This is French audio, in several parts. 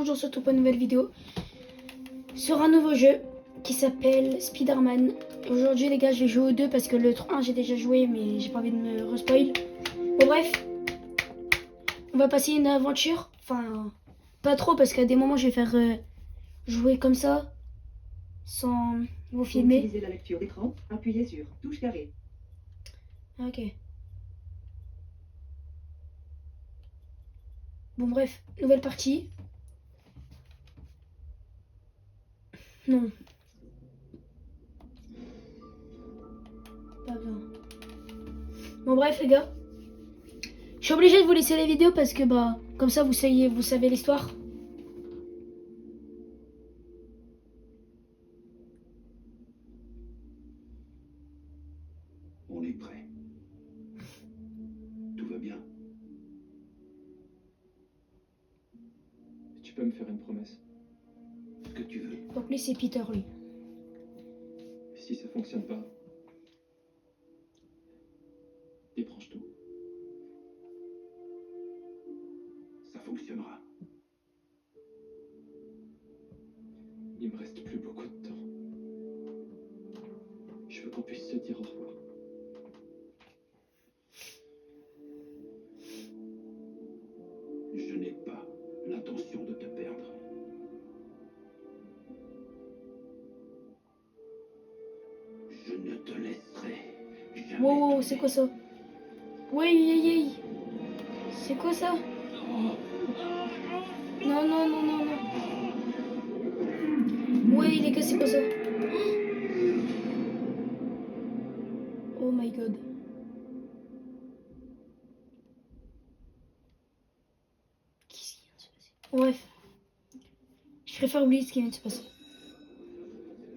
bonjour sur pour une nouvelle vidéo sur un nouveau jeu qui s'appelle Spider-Man. Aujourd'hui les gars, je vais jouer aux deux parce que le 1 j'ai déjà joué mais j'ai pas envie de me respoil. Bon bref, on va passer une aventure, enfin pas trop parce qu'à des moments je vais faire jouer comme ça sans vous filmer. Utilisez la lecture d'écran, appuyez sur touche carré. Ok. Bon bref, nouvelle partie. Non. Pas bien. Bon bref les gars. Je suis obligée de vous laisser les vidéos parce que bah comme ça vous savez l'histoire. On est prêt. Tout va bien. Tu peux me faire une promesse? Ce que tu veux. Donc lui c'est Peter lui. Si ça fonctionne pas, débranche tout. Ça fonctionnera. Il me reste plus beaucoup de temps. Je veux qu'on puisse se dire au revoir. Je n'ai pas l'intention de te perdre. Je ne te laisserai jamais. Wow, c'est quoi ça? Oui. C'est quoi ça? Non. Oui, les gars, c'est quoi ça? Oh my god. Qu'est-ce qui vient de se passer? Bref. Je préfère oublier ce qui vient de se passer.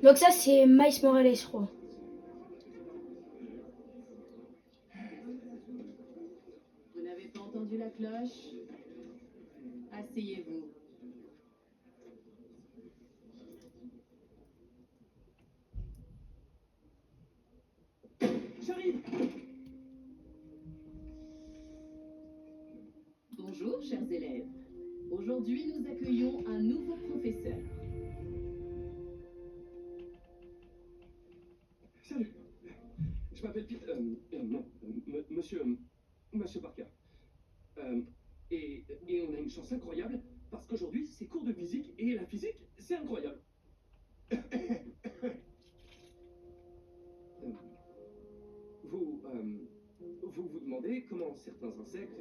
Donc ça, c'est Miles Morales, je crois. Vous n'avez pas entendu la cloche? Asseyez-vous. J'arrive! Bonjour, chers élèves. Aujourd'hui, nous accueillons un nouveau professeur. Salut! Je m'appelle Peter. Monsieur Parker. Et on a une chance incroyable parce qu'aujourd'hui, c'est cours de physique et la physique, c'est incroyable. Vous demandez comment certains insectes,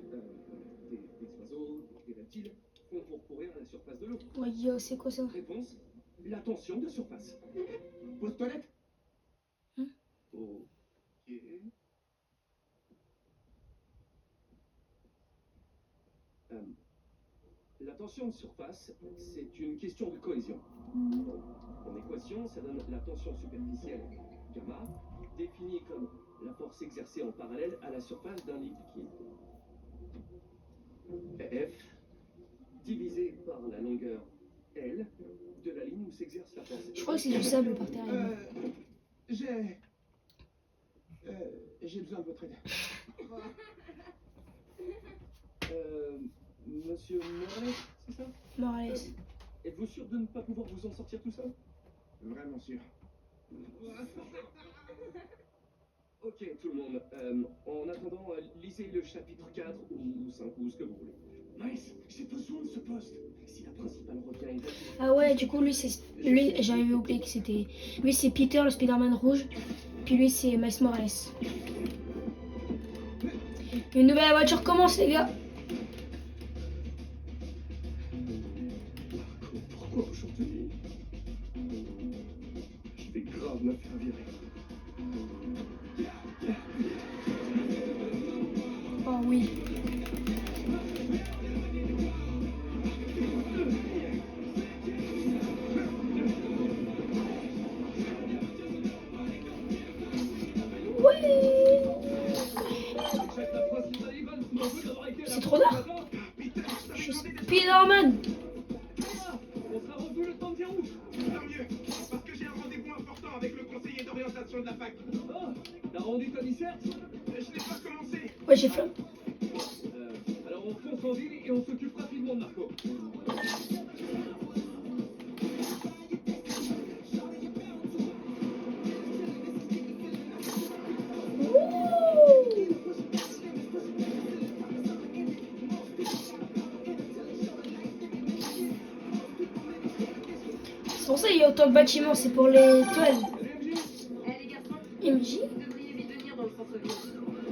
des oiseaux, des reptiles, font pour courir à la surface de l'eau. Ouais, yo, c'est quoi ça? Réponse, la tension de surface. Pause toilette. Ok. La tension de surface, c'est une question de cohésion. En équation, ça donne la tension superficielle, gamma, définie comme la force exercée en parallèle à la surface d'un liquide. F, divisé par la longueur L de la ligne où s'exerce la force. Je crois que c'est du sable par terre. J'ai besoin de votre aide. Monsieur Morales, c'est ça? Morales. Êtes-vous sûr de ne pas pouvoir vous en sortir tout seul? Vraiment sûr. Ok, tout le monde. En attendant, lisez le chapitre 4 ou 5 ou ce que vous voulez. Miles, j'ai besoin de ce poste. Si la principale revient et... Ah ouais, du coup, lui, j'avais oublié que c'était... Lui, c'est Peter, le Spider-Man rouge. Puis lui, c'est Miles Morales. Une nouvelle voiture commence, les gars. Pourquoi aujourd'hui? Je vais grave me faire virer. Oh oui. C'est trop tard. Je suis Spider-Man. On sera revu le temps de dire rouge. Tant mieux, parce que j'ai un rendez-vous important avec le conseiller d'orientation de la fac. Oh, t'as rendu ta disserte? Je n'ai pas commencé. Ouais, j'ai faim. Alors on fonce en ville et on s'occupe rapidement de Marco. pour ça qu'il y a autant de bâtiments, c'est pour les toiles. Allez, MJ, Eh les garçons, MJ? vous devriez vite venir dans le centre-ville.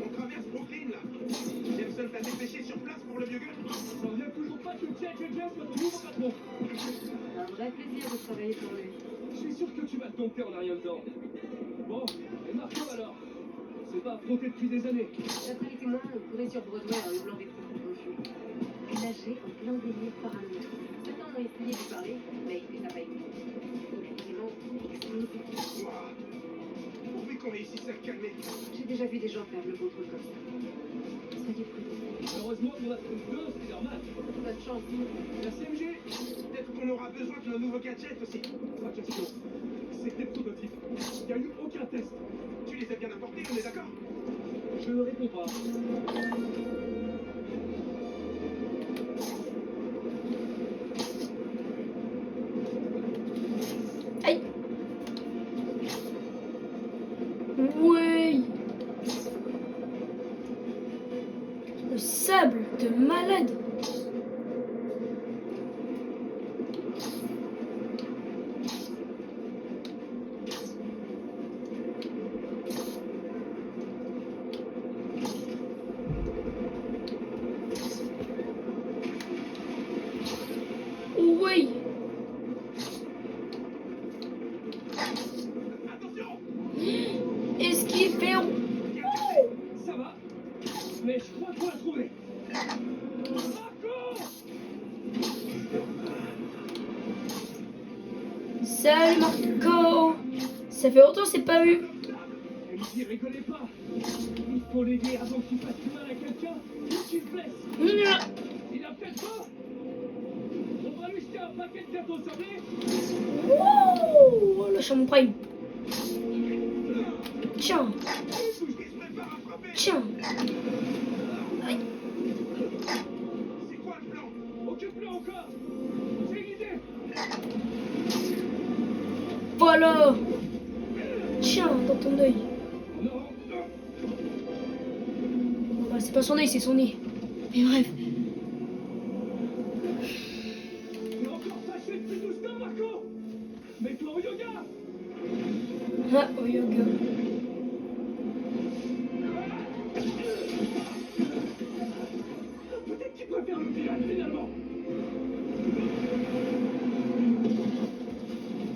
On traverse Brooklyn, là. Jameson t'a dépêché sur place pour le vieux gars. ça revient toujours pas que Jack James soit ton nouveau patron. Un vrai plaisir de travailler pour lui. Je suis sûr que tu vas te dompter en un rien de temps. Bon, et Marco alors? On s'est pas affronté depuis des années. D'après les témoins, on courait sur Broadway un blanc vécu confus. Nagé en plein délire parano. Certains ont essayé de lui parler, mais ça n'a pas été. Objectivement, explosé. Ouah. Pourvu qu'on réussisse à le calmer. J'ai déjà vu des gens faire le contrôle comme ça. Soyez prudents. Heureusement qu'on a trouvé deux Spider-Man. Bonne chance. Merci MJ. Peut-être qu'on aura besoin de nos nouveaux gadgets aussi. Pas question. C'est des prototypes. Il n'y a eu aucun test. Tu les as bien apportés, on est d'accord? Je ne réponds pas. Aïe. Ouais. Le sable de malade. Oui. Attention! Esquive, Péron. Ça va. Mais je crois qu'on l'a trouvé. Marco! Salut Marco. Ça fait longtemps que c'est pas vu. MJ, rigolez pas. Il faut l'aider avant qu'il fasse du mal à quelqu'un ou qu'il blesse. Mouah. Il a peut-être pas. On va lui jeter un paquet de gâteaux sablés. Wouh. Lâche mon prime. Tiens, Il se prépare à frapper! tiens. Aïe. C'est quoi le plan? Occupe-le encore. J'ai une idée. Voilà. Tiens, dans ton œil. Non, non. Bah, c'est pas son œil, c'est son nez. Mais bref. T'es encore fâché depuis tout ce temps, Marco. Mets-toi au yoga. Ah, au yoga. Peut-être qu'il peut faire le pirate finalement.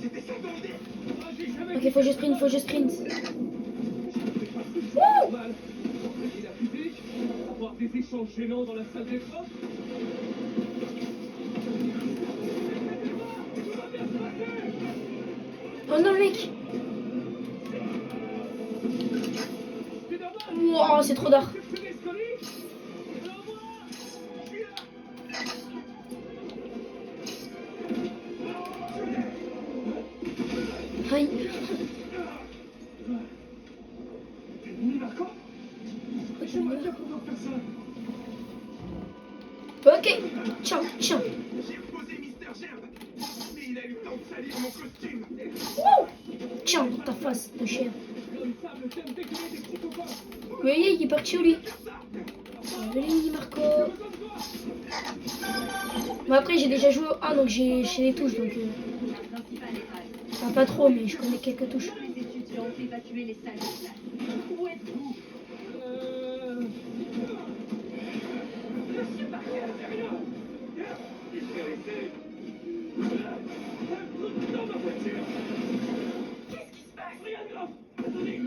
C'était ça ton idée? Ah, j'ai jamais Ok, faut que je sprint, faut que je sprint. normal. Et la physique, avoir des échanges gênants dans la salle des profs. Tout va bien se passer. Oh non, mec. Spider-Man, Wow, c'est trop d'art. tu fais des scories. L'envoie. Je suis là. Aïe. T'es venu, Marco? J'aimerais bien pouvoir faire ça. Ok. Tiens, tiens. J'ai posé Mister Gerbe, mais il a eu le temps de salir mon costume. Wouh. Tiens, dans ta face de chien. L'homme sable t'aime dégueuler des petits copains. Vous voyez, il est parti où lui? Faire ça! Allez, Marco. J'ai besoin de toi. Bon, après, j'ai déjà joué au 1, donc j'ai les touches. Donc, La principale étage. enfin, pas trop, mais je connais quelques touches. Les étudiants ont évacué les salles de classe. Où êtes-vous? Monsieur Parker, c'est rien. Il serait resté. Un truc dans ma voiture. Qu'est-ce qui se passe? Rien de grave. Attendez.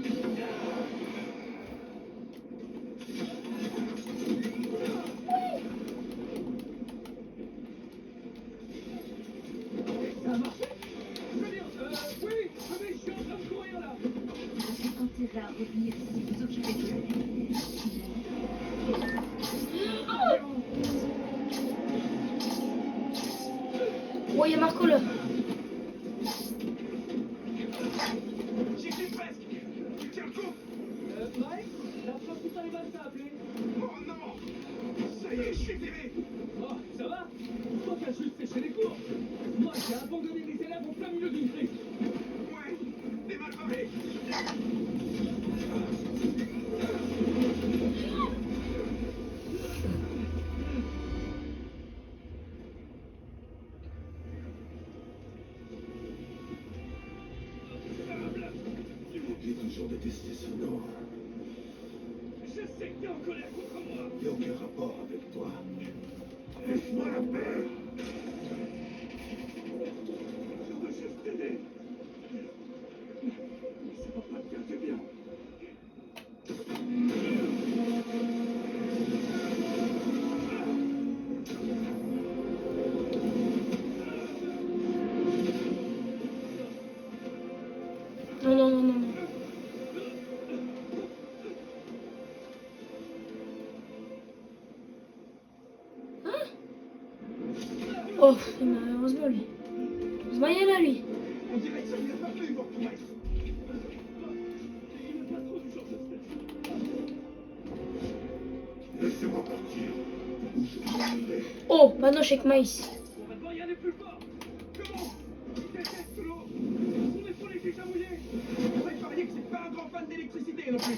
Ça a marché? Je veux dire, oui, mais je suis en train de courir là. Vous avez intérêt à revenir ici, vous occuper de lui. Ouais, il y a Marco là. J'y suis presque. Tu tiens le coup? Mike, la principale éval t'a appelé. Oh non! Ça y est, je suis viré. Oh, ça va? Toi qui as juste séché les cours. Moi, j'ai abandonné les élèves en plein milieu d'une crise. Ouais, t'es mal barré. C'est son nom. Je sais que t'es en colère contre moi. Il n'y a aucun rapport avec toi. Laisse-moi la paix. Je veux juste t'aider. Mais ça va pas te faire du bien. Non, non, non, non, non. Hein? Oh, il m'a heureusement lui. Heureusement il est là lui. On dirait que ça ne vient pas plus pour toi. Laissez-moi partir. Ou je vous tuerai. Oh, maintenant je suis avec Maïs. Maintenant, rien n'est plus fort. Comment? Il déteste l'eau. Son épaule est déjà mouillée. On va parier que c'est pas un grand fan d'électricité non plus.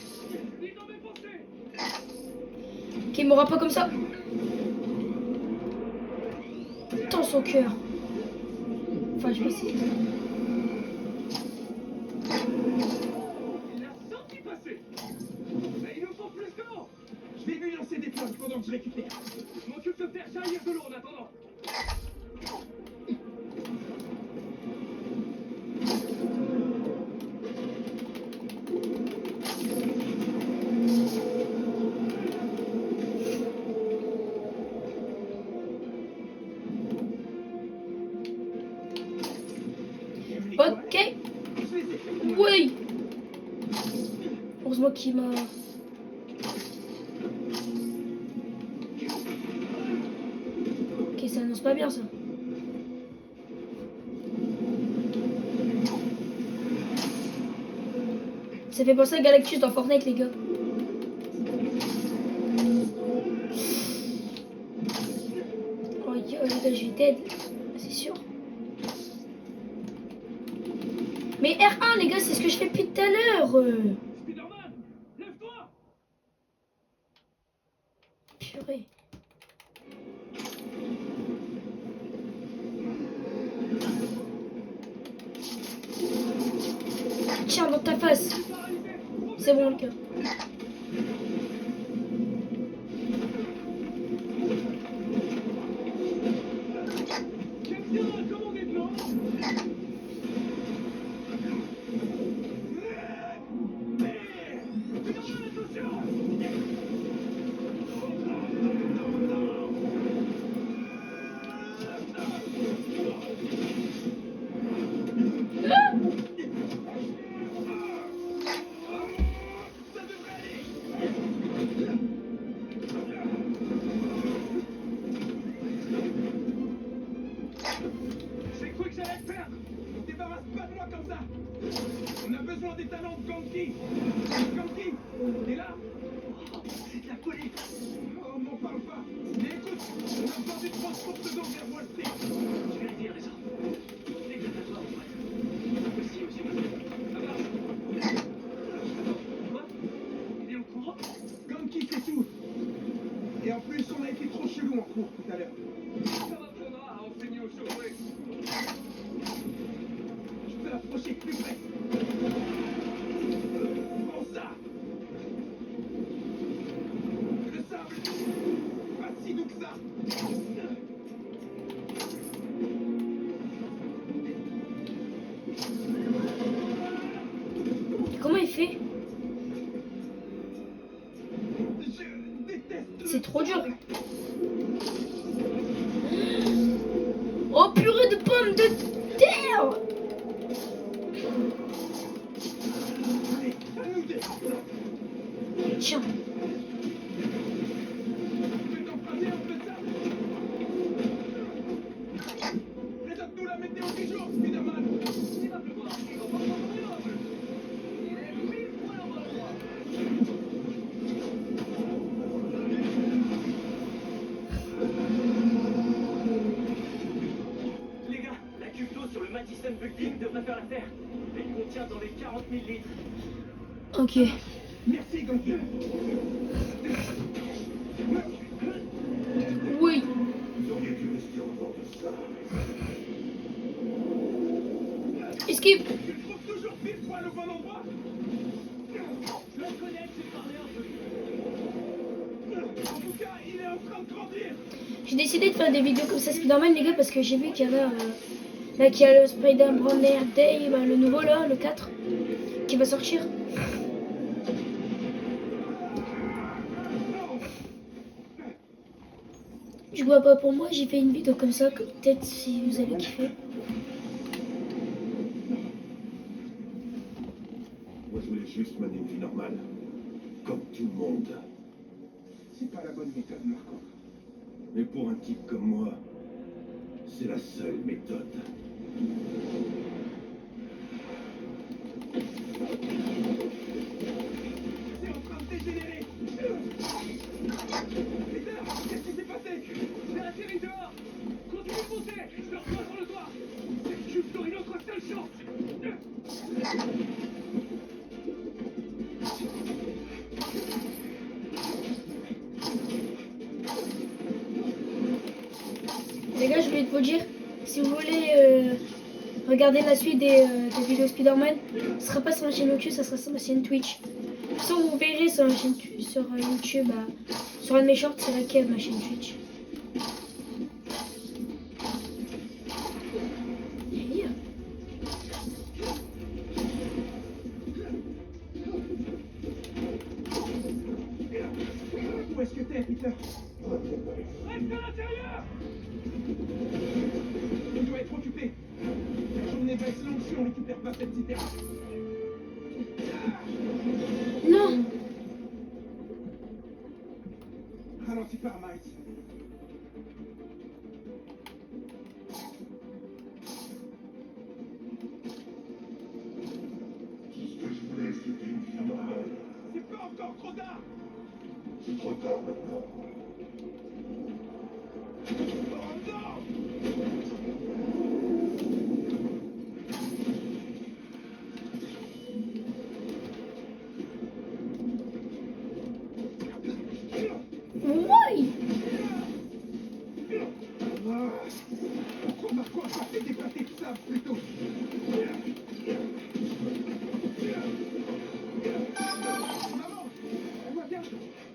Il est dans mes pensées. Qui mourra pas comme ça. Dans son cœur. Enfin, je sais pas si. Il l'a senti passer. Mais il nous faut plus d'eau. Je l'ai vu lancer des plantes pendant que je récupère. Je m'occupe de faire jaillir de l'eau en attendant. Ok. Oui. Heureusement qu'il m'a. Ok, ça annonce pas bien ça. Ça fait penser à Galactus dans Fortnite, les gars. Oh, les gars, je vais t'aider. C'est sûr. Mais R1, les gars, c'est ce que je fais depuis tout à l'heure. Spider-Man, lève-toi. Purée. Tiens, dans ta face. C'est bon, le gars. Quelqu'un a commandé de l'eau. Spider-Man, attention. J'ai cru que j'allais te perdre. On ne débarrasse pas de moi comme ça. On a besoin des talents de Ganki. Ganki, t'es là? C'est de la folie. Oh, m'en parle pas. Mais écoute, on a besoin d'une transporte de vers Wall Street. Je vais le dire déjà. Les catastrophes, ouais. Aussi. Ça marche. Quoi? Il est au courant? Ganki s'étouffe. Et en plus, on a été trop chelou en cours tout à l'heure. Ça m'apprendra à enseigner aux chauffeurs. Je peux approcher plus près. Prends ça. Le sable. Pas si doux que ça. Comment il fait? Je déteste. C'est trop dur. Oh purée de pommes de terre. Allez, à nous deux. Tiens. Tu peux t'emprunter un peu de sable? Présente-nous la météo du jour, Spider-Man. Il va pleuvoir. Il va pas prendre de Il est 1000 points en bas droit. Les gars, la cuve d'eau sur le Madison Building devrait faire l'affaire. Elle contient dans les 40 000 litres. Ok. Merci, Ganki. Oui. Vous auriez dû rester en bord de ça. Esquive. Tu trouves toujours pile poil au bon endroit? temps de grandir. J'ai décidé de faire des vidéos comme ça Spider-Man les gars parce que j'ai vu qu'il y avait bah, qu'il y a le Spider-Man Day, bah, le nouveau là, le 4, qui va sortir. Je vois pas pour moi, j'ai fait une vidéo comme ça, peut-être si vous avez kiffé. Moi, je voulais juste mener une vie normale. Comme tout le monde. C'est pas la bonne méthode, Marco. Mais pour un type comme moi, c'est la seule méthode. C'est en train de dégénérer. Peter, qu'est-ce qui s'est passé? J'ai atterri dehors. Continue de monter. Je te rejoins sur le toit. C'est juste pour une autre seule chance. Les gars, je voulais vous dire, si vous voulez regarder la suite des vidéos Spider-Man, ce sera pas sur ma chaîne YouTube, ça sera sur ma chaîne Twitch. Ça, vous verrez sur ma chaîne sur YouTube, sur un de mes shorts, c'est laquelle ma chaîne Twitch. Yeah. Où est-ce que t'es, Peter? Reste à l'intérieur! Il doit être occupé. La journée va être longue si on récupère pas cette citerne. Non. Ralentis pas, Miles. Tout ce que je voulais, c'était une vie normale. C'est pas encore trop tard! C'est trop tard maintenant. Oh non! Ouais. Pourquoi Marco a pas fait déplacer tout ça plus tôt? Maman! Elle va bien?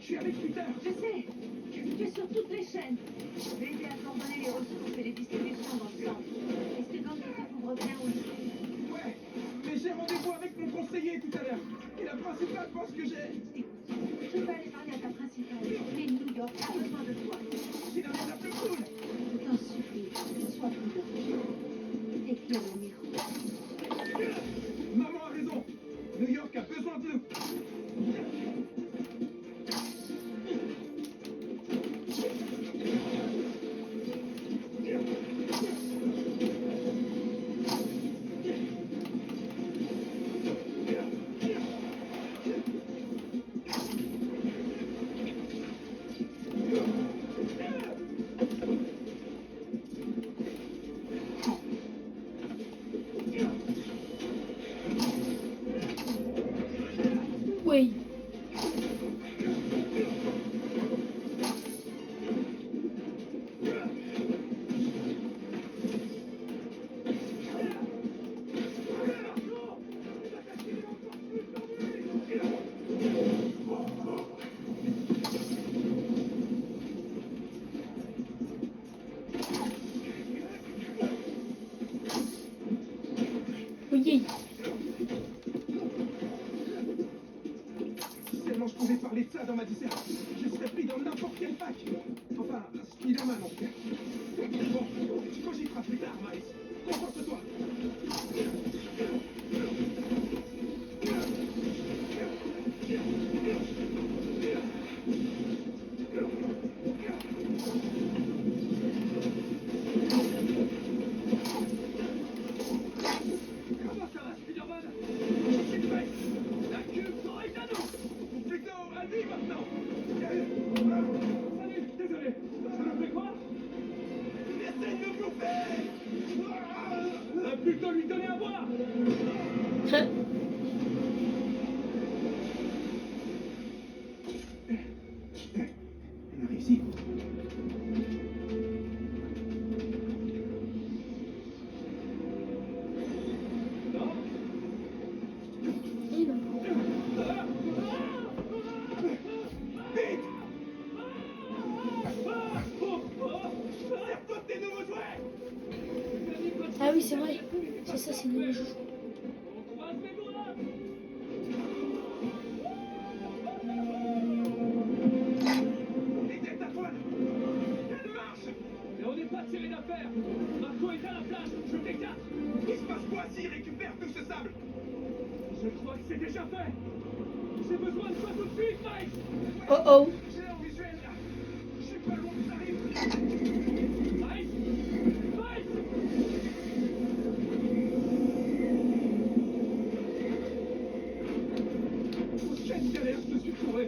Je suis avec Peter! Je sais. Tu es sur toutes les chaînes. Je vais aider à coordonner les ressources et les distributions dans le centre. Est-ce que Ganti te couvre bien aussi? Ouais, mais j'ai rendez-vous avec mon conseiller tout à l'heure. Et la principale pense que j'ai... Écoute, je vais aller parler à ta principale. Mais New York a besoin de toi. C'est la merde la plus cool! Je t'en supplie, sois prudent. Éclaire le micro. Maman a raison! New York a besoin de nous! Oui. Oui. Si seulement je pouvais parler de ça dans ma dissertation, je serais pris dans n'importe quelle fac. Enfin, Spider-Man en tout cas. Bon, tu cogiteras plus tard, Miles. Concentre-toi. Comment ça va, Spider-Man? Je suis prêt. La cube est à nous. Ou plutôt à lui maintenant. Salut, désolé. Ça me fait quoi? Essaye de nous bouffer. Plutôt lui donner à boire. On a réussi. Non? Et non. Vite! Ah oui, c'est vrai. C'est ça, c'est nouveau jeu. On croise les doigts. Les têtes à toile. Elle marche. Mais on n'est pas tiré d'affaire. Marco est à la plage. Je t'écarte. Il se passe quoi s'il récupère tout ce sable? Je crois que c'est déjà fait. J'ai besoin de toi tout de suite, Mike. Oh oh. J'ai l'air visuel là. Je suis pas loin, j'arrive. Mike. Mike. Oh, quelle galère je me suis trouvé.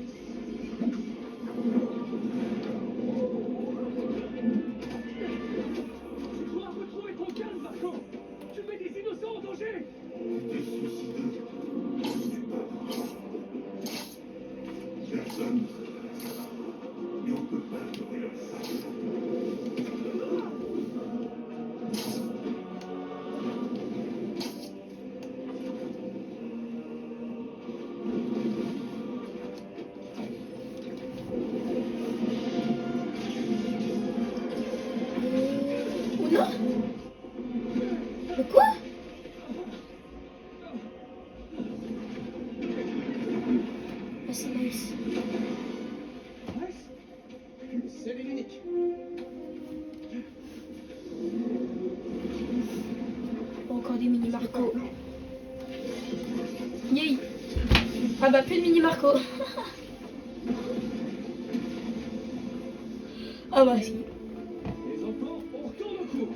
Tu dois retrouver ton calme, Marco. Tu mets des innocents en danger. Des suicideux. Personne. Mais on peut pas ignorer leur sang. Oh non. Mais quoi? Ah, c'est nice. C'est l'unique. Encore des mini Marco. Yay. Ah bah plus de mini Marco. Ah bah si. Les enfants, on retourne au cours.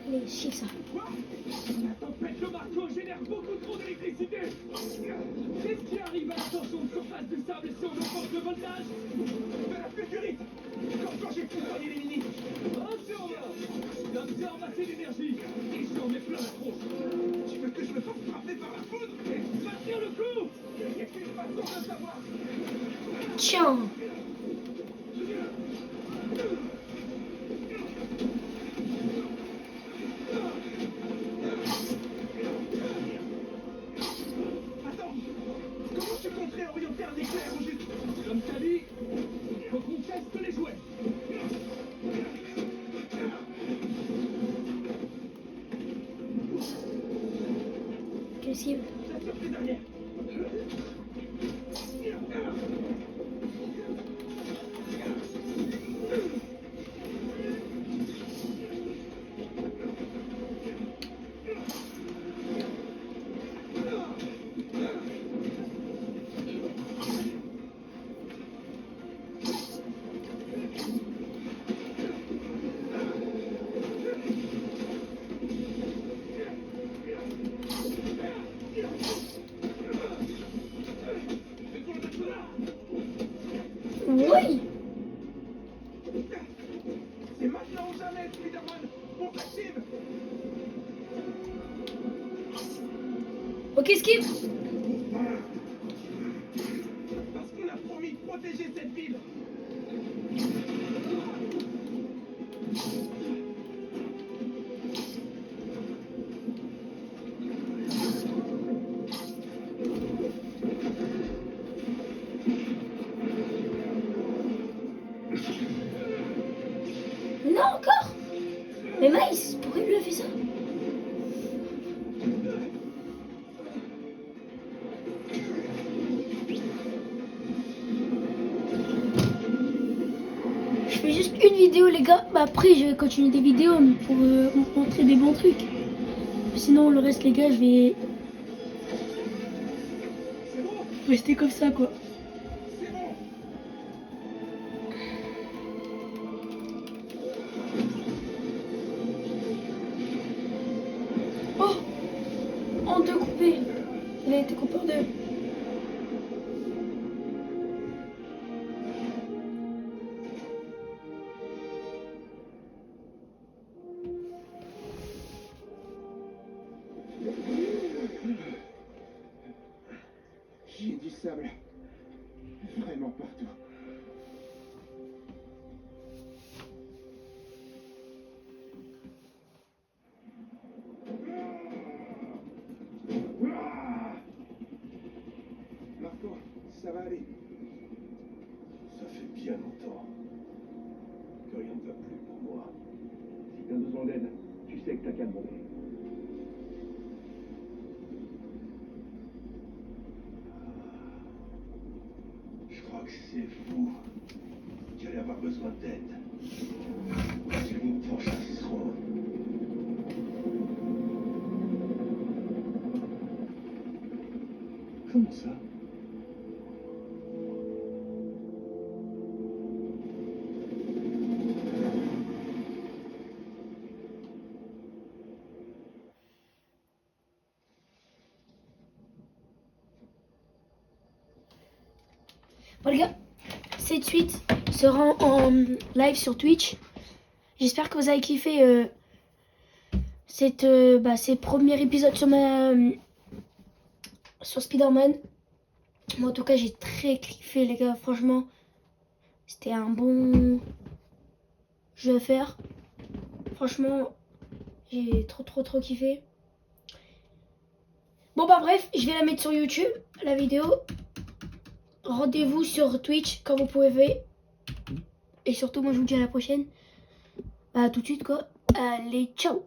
Allez, chic ça. La tempête de Marco génère beaucoup trop d'électricité. Qu'est-ce qui arrive à la tension de surface du sable si on augmente le voltage? De la fulgurite. Quand j'ai foudroyé les mini. Je viens de faire masser l'énergie et j'en ai plein la tronche. Tu veux que je me fasse frapper par la foudre? Maintenir le coup. Y a qu'une façon de le savoir. Tiens. Attends. Comment tu compterais orienter un éclair au juste? Comme t'as dit, faut qu'on teste les jouets. Qu'est-ce qu'il y a? J'assure tes dernières. Oui. C'est maintenant ou jamais, Spider-Man. On s'active. Ok, skip. Parce qu'on a promis de protéger cette ville. Non, encore. Mais Miles, pourquoi il lui a fait ça? Je fais juste une vidéo, les gars. Bah après, je vais continuer des vidéos pour vous montrer des bons trucs. Sinon, le reste, les gars, je vais rester comme ça, quoi. C'est bon. Oh, en deux coupé. Il a été coupé en deux. J'ai du sable. Vraiment partout. Marco, ça va aller. Ça fait bien longtemps que rien ne va plus pour moi. besoin d'aide, tu sais que t'as qu'à demander. Je crois que c'est vous qui allez avoir besoin d'aide. C'est vous pourchasseront. Comment ça? Bon les gars, cette suite sera en live sur Twitch. J'espère que vous avez kiffé ces premiers épisodes sur Spider-Man. Moi en tout cas j'ai très kiffé les gars, franchement. C'était un bon jeu à faire. Franchement, j'ai trop kiffé. Bon bah bref, je vais la mettre sur YouTube, la vidéo. Rendez-vous sur Twitch quand vous pouvez. Et surtout, moi je vous dis à la prochaine. Bah, à tout de suite quoi. Allez, ciao!